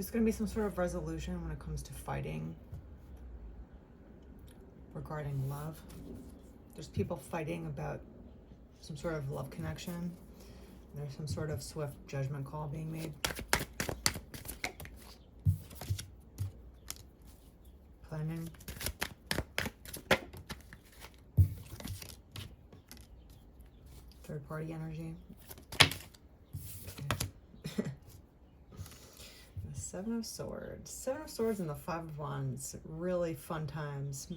There's going to be some sort of resolution when it comes to fighting regarding love. There's people fighting about some sort of love connection. There's some sort of swift judgment call being made. Planning. Third party energy. Okay. The Seven of Swords. Seven of Swords and the Five of Wands. Really fun times.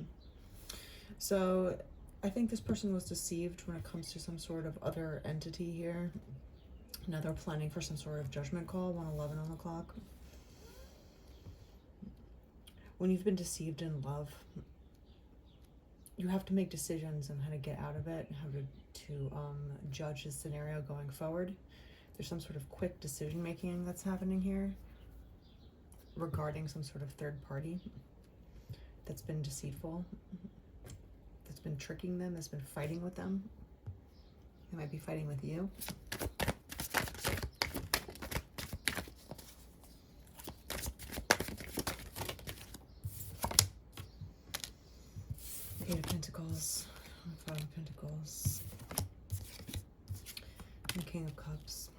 So I think this person was deceived when it comes to some sort of other entity here. Now they're planning for some sort of judgment call, 1:11 on the clock. When you've been deceived in love, you have to make decisions on how to get out of it, and how to judge the scenario going forward. There's some sort of quick decision making that's happening here regarding some sort of third party that's been deceitful, that's been tricking them, that's been fighting with them. They might be fighting with you. Eight of Pentacles, Five of Pentacles, and King of Cups.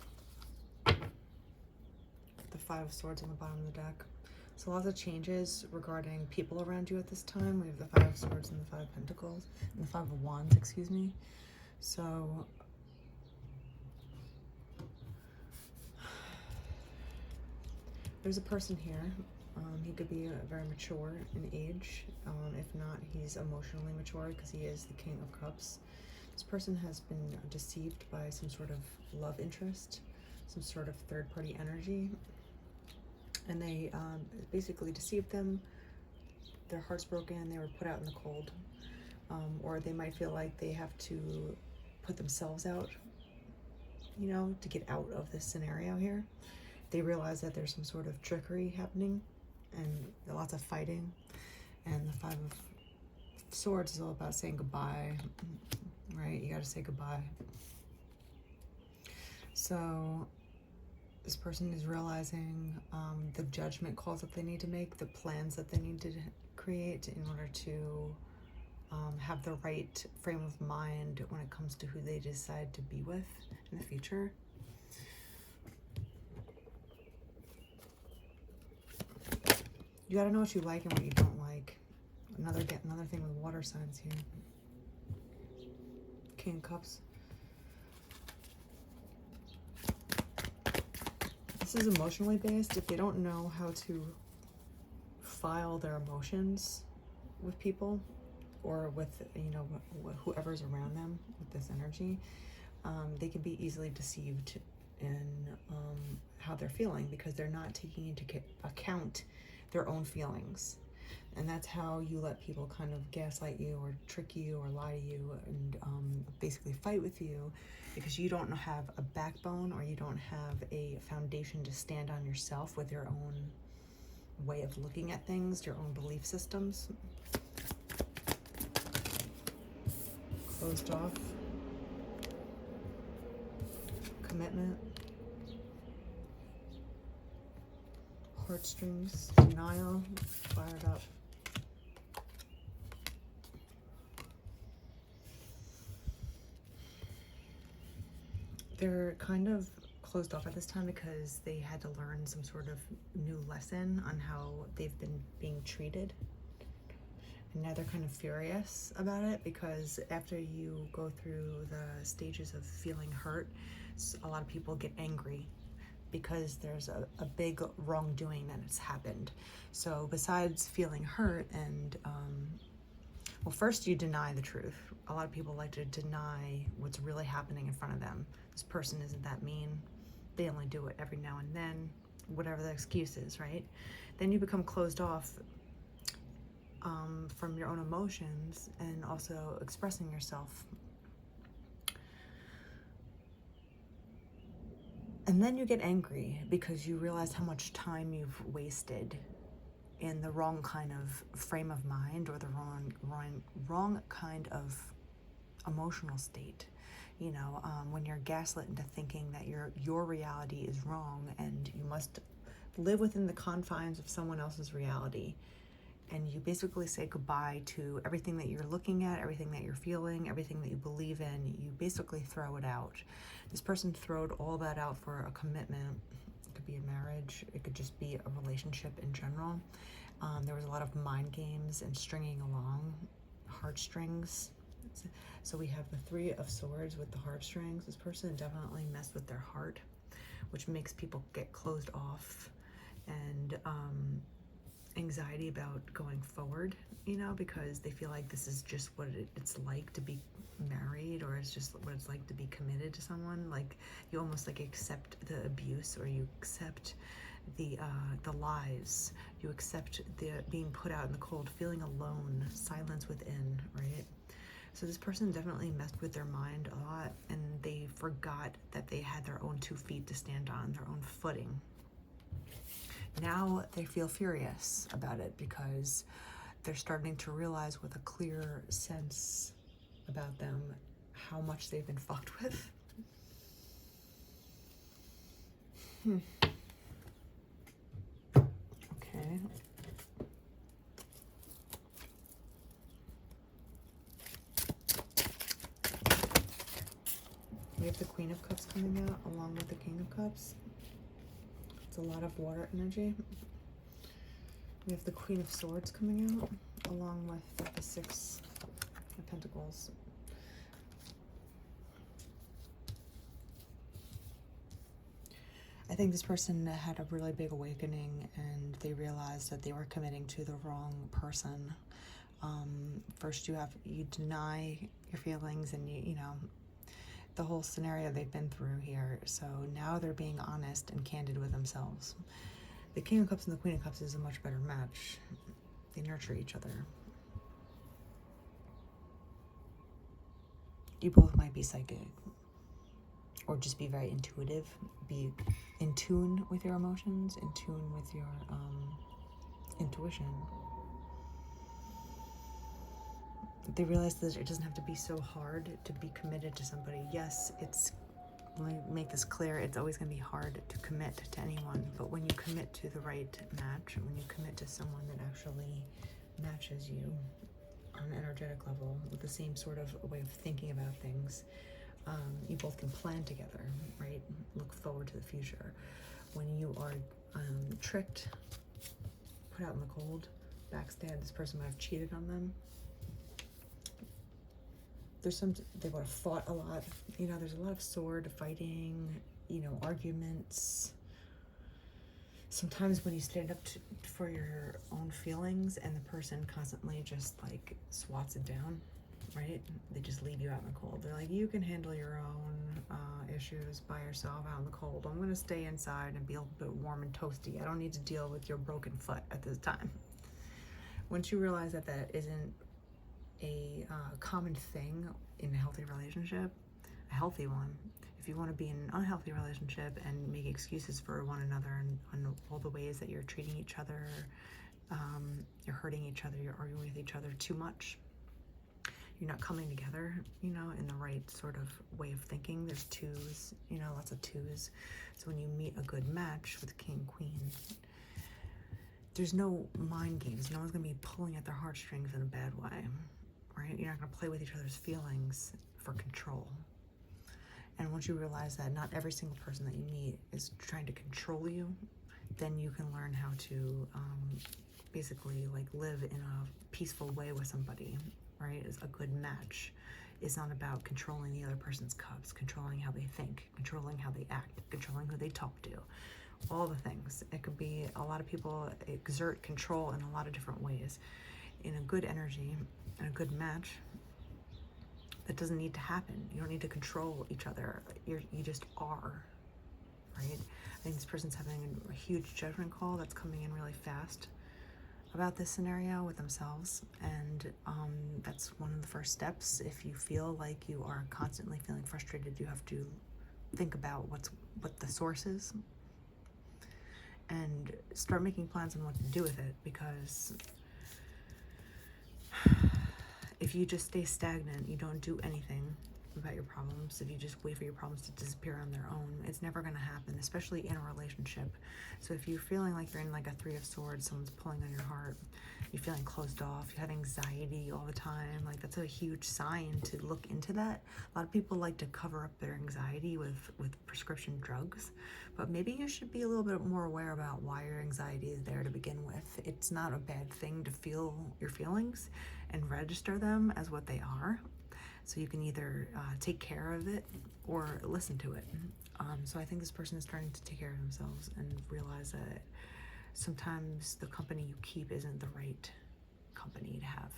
The Five of Swords on the bottom of the deck. So lots of changes regarding people around you at this time. We have the Five of Swords and the Five of Pentacles, and the Five of Wands, excuse me. So there's a person here. He could be very mature in age. If not, he's emotionally mature because he is the King of Cups. This person has been deceived by some sort of love interest, some sort of third-party energy, and they basically deceived them. Their heart's broken. They were put out in the cold, or they might feel like they have to put themselves out, you know, to get out of this scenario here. They realize that there's some sort of trickery happening and lots of fighting. And the Five of Swords is all about saying goodbye, right? You got to say goodbye. So this person is realizing the judgment calls that they need to make, the plans that they need to create in order to have the right frame of mind when it comes to who they decide to be with in the future. You gotta know what you like and what you don't like. Another thing with water signs here. King of Cups. This is emotionally based. If they don't know how to file their emotions with people, or with, you know, whoever's around them with this energy, they can be easily deceived in how they're feeling, because they're not taking into account their own feelings. And that's how you let people kind of gaslight you or trick you or lie to you and basically fight with you, because you don't have a backbone, or you don't have a foundation to stand on yourself with your own way of looking at things, your own belief systems. Closed off. Commitment. Heartstrings. Denial. Fired up. They're kind of closed off at this time because they had to learn some sort of new lesson on how they've been being treated. And now they're kind of furious about it, because after you go through the stages of feeling hurt, a lot of people get angry because there's a big wrongdoing that has happened. So besides feeling hurt and, well, first you deny the truth. A lot of people like to deny what's really happening in front of them. This person isn't that mean. They only do it every now and then, whatever the excuse is, right? Then you become closed off from your own emotions and also expressing yourself. And then you get angry because you realize how much time you've wasted in the wrong kind of frame of mind, or the wrong kind of emotional state. You know, when you're gaslit into thinking that your reality is wrong and you must live within the confines of someone else's reality. And you basically say goodbye to everything that you're looking at, everything that you're feeling, everything that you believe in. You basically throw it out. This person throwed all that out for a commitment. It could be a marriage. It could just be a relationship in general. There was a lot of mind games and stringing along, heartstrings. So we have the Three of Swords with the heartstrings. This person definitely messed with their heart, which makes people get closed off and anxiety about going forward, you know, because they feel like this is just what it's like to be married, or it's just what it's like to be committed to someone. Like, you almost like accept the abuse, or you accept the lies, you accept the being put out in the cold, feeling alone, silence within, right? So this person definitely messed with their mind a lot, and they forgot that they had their own 2 feet to stand on, their own footing. Now they feel furious about it because they're starting to realize with a clear sense about them how much they've been fucked with. Okay. We have the Queen of Cups coming out along with the King of Cups. It's a lot of water energy. We have the Queen of Swords coming out along with the Six of Pentacles. I think this person had a really big awakening, and they realized that they were committing to the wrong person. First you deny your feelings, and you know, the whole scenario they've been through here. So now they're being honest and candid with themselves. The King of Cups and the Queen of Cups is a much better match. They nurture each other. You both might be psychic, or just be very intuitive, be in tune with your emotions, in tune with your intuition. They realize that it doesn't have to be so hard to be committed to somebody. Yes, let me make this clear, it's always going to be hard to commit to anyone, but when you commit to the right match, when you commit to someone that actually matches you on an energetic level with the same sort of way of thinking about things, you both can plan together, right? Look forward to the future. When you are tricked, put out in the cold, backstabbed, this person might have cheated on them. They would have fought a lot. You know, there's a lot of sword fighting, you know, arguments. Sometimes when you stand up for your own feelings and the person constantly just like swats it down, right? They just leave you out in the cold. They're like, you can handle your own issues by yourself out in the cold. I'm going to stay inside and be a little bit warm and toasty. I don't need to deal with your broken foot at this time. Once you realize that that isn't a common thing in a healthy relationship, a healthy one. If you want to be in an unhealthy relationship and make excuses for one another and all the ways that you're treating each other, you're hurting each other, you're arguing with each other too much, you're not coming together, you know, in the right sort of way of thinking. There's twos, you know, lots of twos. So when you meet a good match with King, Queen, there's no mind games. No one's going to be pulling at their heartstrings in a bad way, right? You're not going to play with each other's feelings for control. And once you realize that not every single person that you meet is trying to control you, then you can learn how to basically like live in a peaceful way with somebody, right? It's a good match. It's not about controlling the other person's cups, controlling how they think, controlling how they act, controlling who they talk to. All the things. It could be, a lot of people exert control in a lot of different ways. In a good energy and a good match, that doesn't need to happen. You don't need to control each other. You just are, right? I think this person's having a huge judgment call that's coming in really fast about this scenario with themselves, and that's one of the first steps. If you feel like you are constantly feeling frustrated, you have to think about what the source is and start making plans on what to do with it, because if you just stay stagnant, you don't do anything, about your problems, if you just wait for your problems to disappear on their own, it's never going to happen, especially in a relationship. So if you're feeling like you're in like a 3 of Swords, someone's pulling on your heart, you're feeling closed off, you have anxiety all the time, like that's a huge sign to look into that. A lot of people like to cover up their anxiety with prescription drugs, but maybe you should be a little bit more aware about why your anxiety is there to begin with. It's not a bad thing to feel your feelings and register them as what they are. So you can either take care of it or listen to it. So I think this person is starting to take care of themselves and realize that sometimes the company you keep isn't the right company to have.